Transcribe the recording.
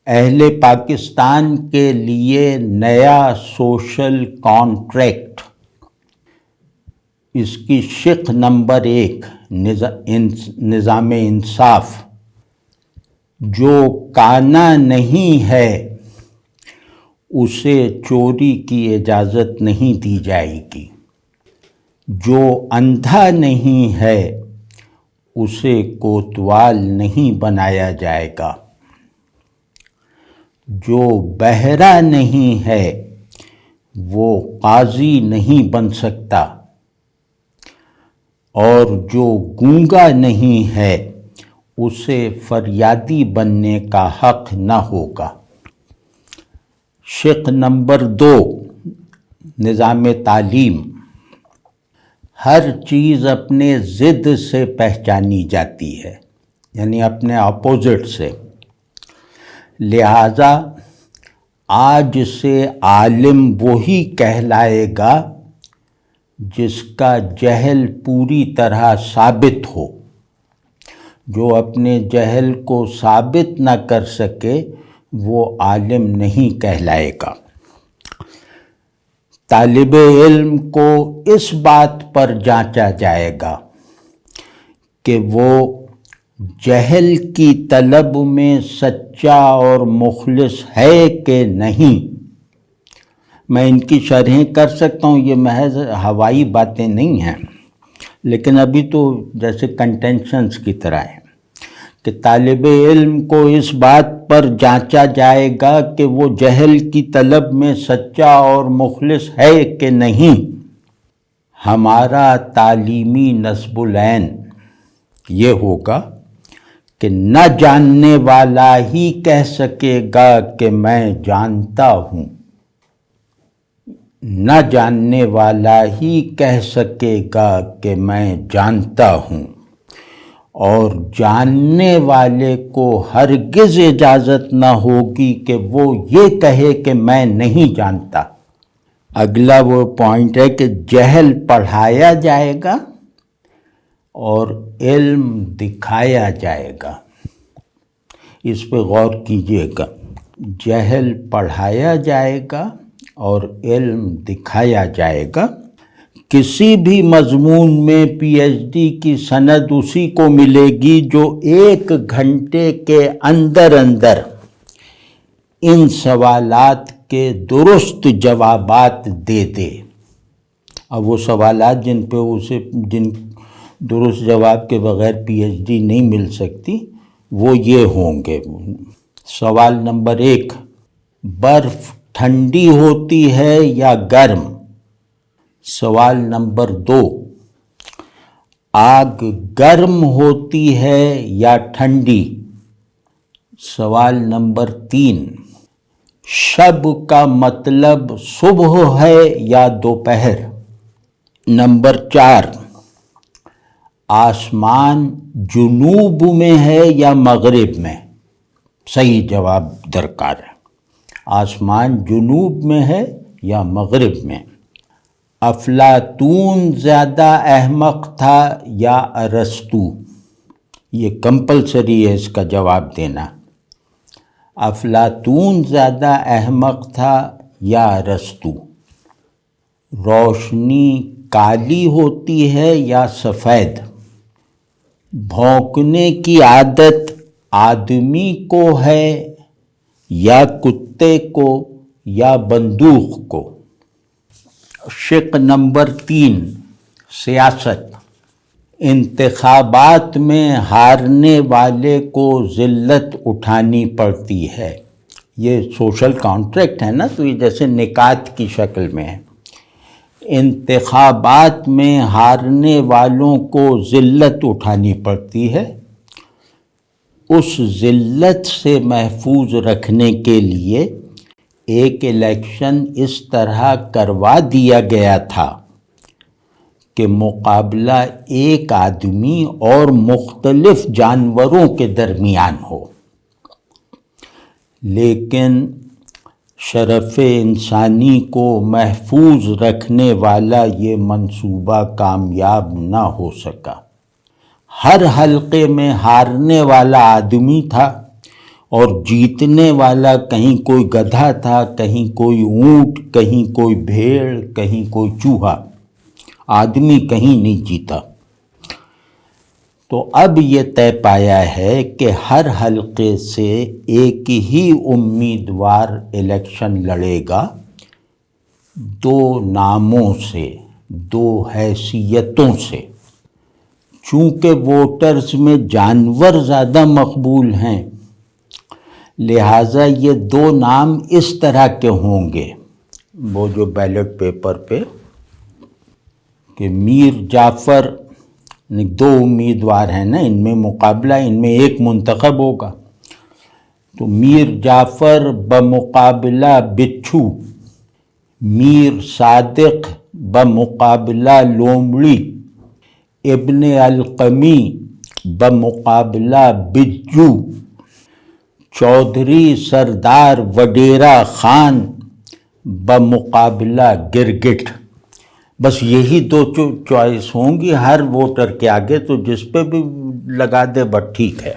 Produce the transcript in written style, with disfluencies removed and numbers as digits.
اہل پاکستان کے لیے نیا سوشل کانٹریکٹ، اس کی شق نمبر 1 نظام انصاف۔ جو کانا نہیں ہے اسے چوری کی اجازت نہیں دی جائے گی، جو اندھا نہیں ہے اسے کوتوال نہیں بنایا جائے گا، جو بہرا نہیں ہے وہ قاضی نہیں بن سکتا، اور جو گونگا نہیں ہے اسے فریادی بننے کا حق نہ ہوگا۔ شق نمبر 2 نظام تعلیم۔ ہر چیز اپنے ضد سے پہچانی جاتی ہے، یعنی اپنے اپوزٹ سے، لہذا آج سے عالم وہی کہلائے گا جس کا جہل پوری طرح ثابت ہو۔ جو اپنے جہل کو ثابت نہ کر سکے وہ عالم نہیں کہلائے گا۔ طالب علم کو اس بات پر جانچا جائے گا کہ وہ جہل کی طلب میں سچا اور مخلص ہے کہ نہیں۔ میں ان کی شرحیں کر سکتا ہوں، یہ محض ہوائی باتیں نہیں ہیں، لیکن ابھی تو جیسے کنٹینشنز کی طرح ہیں کہ طالب علم کو اس بات پر جانچا جائے گا کہ وہ جہل کی طلب میں سچا اور مخلص ہے کہ نہیں۔ ہمارا تعلیمی نصب العین یہ ہوگا کہ نہ جاننے والا ہی کہہ سکے گا کہ میں جانتا ہوں، نہ جاننے والا ہی کہہ سکے گا کہ میں جانتا ہوں، اور جاننے والے کو ہرگز اجازت نہ ہوگی کہ وہ یہ کہے کہ میں نہیں جانتا۔ اگلا وہ پوائنٹ ہے کہ جہل پڑھایا جائے گا اور علم دکھایا جائے گا۔ اس پہ غور کیجیے گا، جہل پڑھایا جائے گا اور علم دکھایا جائے گا۔ کسی بھی مضمون میں پی ایچ ڈی کی سند اسی کو ملے گی جو 1 گھنٹے کے اندر ان سوالات کے درست جوابات دے دے۔ اب وہ سوالات جن درست جواب کے بغیر پی ایچ ڈی نہیں مل سکتی وہ یہ ہوں گے۔ سوال نمبر 1، برف ٹھنڈی ہوتی ہے یا گرم؟ سوال نمبر 2، آگ گرم ہوتی ہے یا ٹھنڈی؟ سوال نمبر 3، شب کا مطلب صبح ہے یا دوپہر؟ نمبر 4، آسمان جنوب میں ہے یا مغرب میں؟ صحیح جواب درکار ہے، آسمان جنوب میں ہے یا مغرب میں؟ افلاطون زیادہ احمق تھا یا ارسطو؟ یہ کمپلسری ہے اس کا جواب دینا۔ افلاطون زیادہ احمق تھا یا ارسطو؟ روشنی کالی ہوتی ہے یا سفید؟ بھونکنے کی عادت آدمی کو ہے یا کتے کو یا بندوق کو؟ شق نمبر 3 سیاست۔ انتخابات میں ہارنے والے کو ذلت اٹھانی پڑتی ہے، یہ سوشل کانٹریکٹ ہے نا، تو یہ جیسے نکات کی شکل میں ہے۔ انتخابات میں ہارنے والوں کو ذلت اٹھانی پڑتی ہے۔ اس ذلت سے محفوظ رکھنے کے لیے ایک الیکشن اس طرح کروا دیا گیا تھا کہ مقابلہ ایک آدمی اور مختلف جانوروں کے درمیان ہو، لیکن شرف انسانی کو محفوظ رکھنے والا یہ منصوبہ کامیاب نہ ہو سکا۔ ہر حلقے میں ہارنے والا آدمی تھا اور جیتنے والا کہیں کوئی گدھا تھا، کہیں کوئی اونٹ، کہیں کوئی بھیڑ، کہیں کوئی چوہا، آدمی کہیں نہیں جیتا۔ تو اب یہ طے پایا ہے کہ ہر حلقے سے ایک ہی امیدوار الیکشن لڑے گا، دو ناموں سے، دو حیثیتوں سے۔ چونکہ ووٹرز میں جانور زیادہ مقبول ہیں، لہٰذا یہ دو نام اس طرح کے ہوں گے، وہ جو بیلٹ پیپر پہ کہ میر جعفر، دو امیدوار ہیں نا، ان میں مقابلہ، ان میں ایک منتخب ہوگا، تو میر جعفر بمقابلہ بچھو، میر صادق بمقابلہ لومڑی، ابن القمی بمقابلہ بجو، چودھری سردار وڈیرا خان بمقابلہ گرگٹ۔ بس یہی دو چوائس ہوں گی ہر ووٹر کے آگے، تو جس پہ بھی لگا دے بس ٹھیک ہے۔